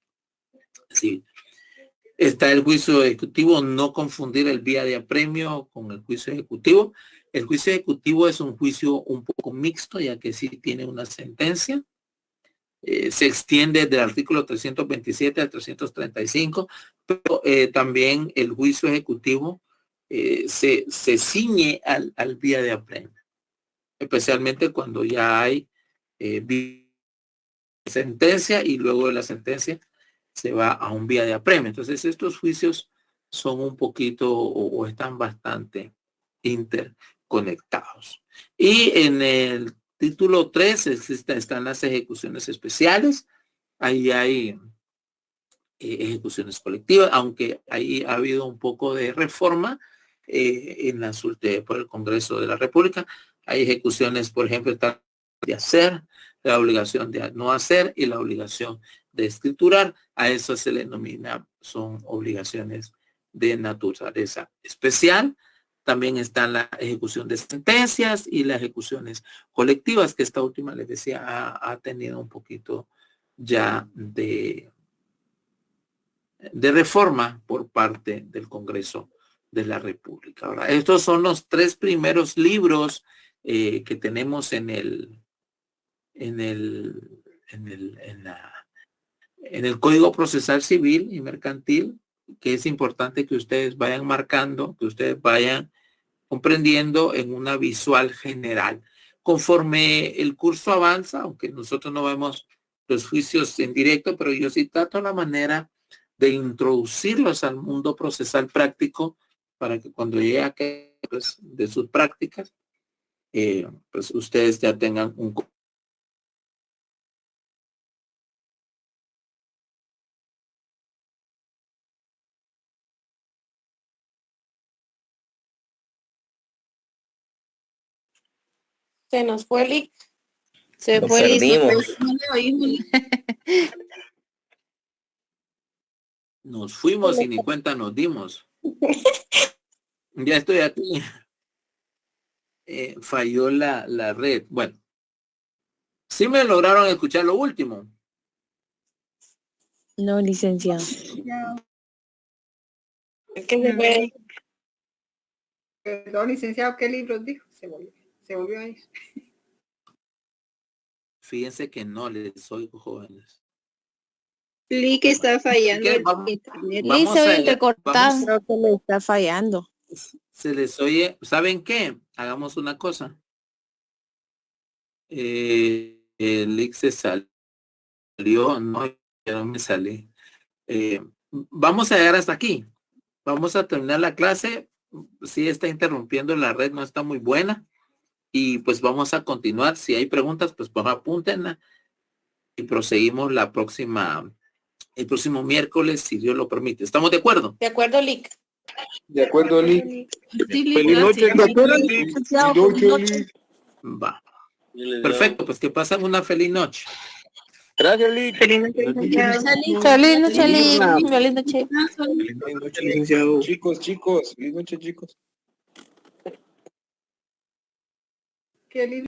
Sí. Está el juicio ejecutivo, no confundir el vía de apremio con el juicio ejecutivo. El juicio ejecutivo es un juicio un poco mixto, ya que sí tiene una sentencia. Se extiende del artículo 327 al 335, pero también el juicio ejecutivo se ciñe al vía de apremio, especialmente cuando ya hay sentencia y luego de la sentencia se va a un vía de apremio. Entonces estos juicios son un poquito o están bastante interconectados. Y en el título 3 están las ejecuciones especiales. Ahí hay ejecuciones colectivas, aunque ahí ha habido un poco de reforma en la por el Congreso de la República. Hay ejecuciones, por ejemplo, de hacer, la obligación de no hacer y la obligación de escriturar. A eso se le denomina, son obligaciones de naturaleza especial. También están la ejecución de sentencias y las ejecuciones colectivas, que esta última, les decía, ha tenido un poquito ya de reforma por parte del Congreso de la República. Ahora, estos son los 3 primeros libros que tenemos en el Código Procesal Civil y Mercantil, que es importante que ustedes vayan marcando, que ustedes vayan comprendiendo en una visual general. Conforme el curso avanza, aunque nosotros no vemos los juicios en directo, pero yo sí trato la manera de introducirlos al mundo procesal práctico para que cuando llegue a pues, de sus prácticas, pues ustedes ya tengan un... Se nos fue el link. Se Lo fue perdimos. Nos fuimos y ni cuenta nos dimos. Ya estoy aquí. Falló la red. Bueno, sí me lograron escuchar lo último. No, licenciado. Es que se fue. Perdón, licenciado, ¿qué libros dijo? Se volvió a ir. Fíjense que no les oigo, jóvenes. Lee que está fallando. Vamos a recortar. Creo que le está fallando. Se les oye. ¿Saben qué? Hagamos una cosa. El link se salió. No, ya no me salí. Vamos a llegar hasta aquí. Vamos a terminar la clase. Sí está interrumpiendo la red, no está muy buena. Y pues vamos a continuar. Si hay preguntas, pues apúntenla. Y proseguimos la próxima el próximo miércoles, si Dios lo permite. ¿Estamos de acuerdo? De acuerdo, Lick. De acuerdo, Lick. Feliz noche, Va. Perfecto, pues que pasen una feliz noche. Gracias, Lick. Feliz noche, licenciado. Feliz noche, Lick. Feliz noche. Feliz noche, licenciado. Chicos, feliz noche, chicos. Qué lindo.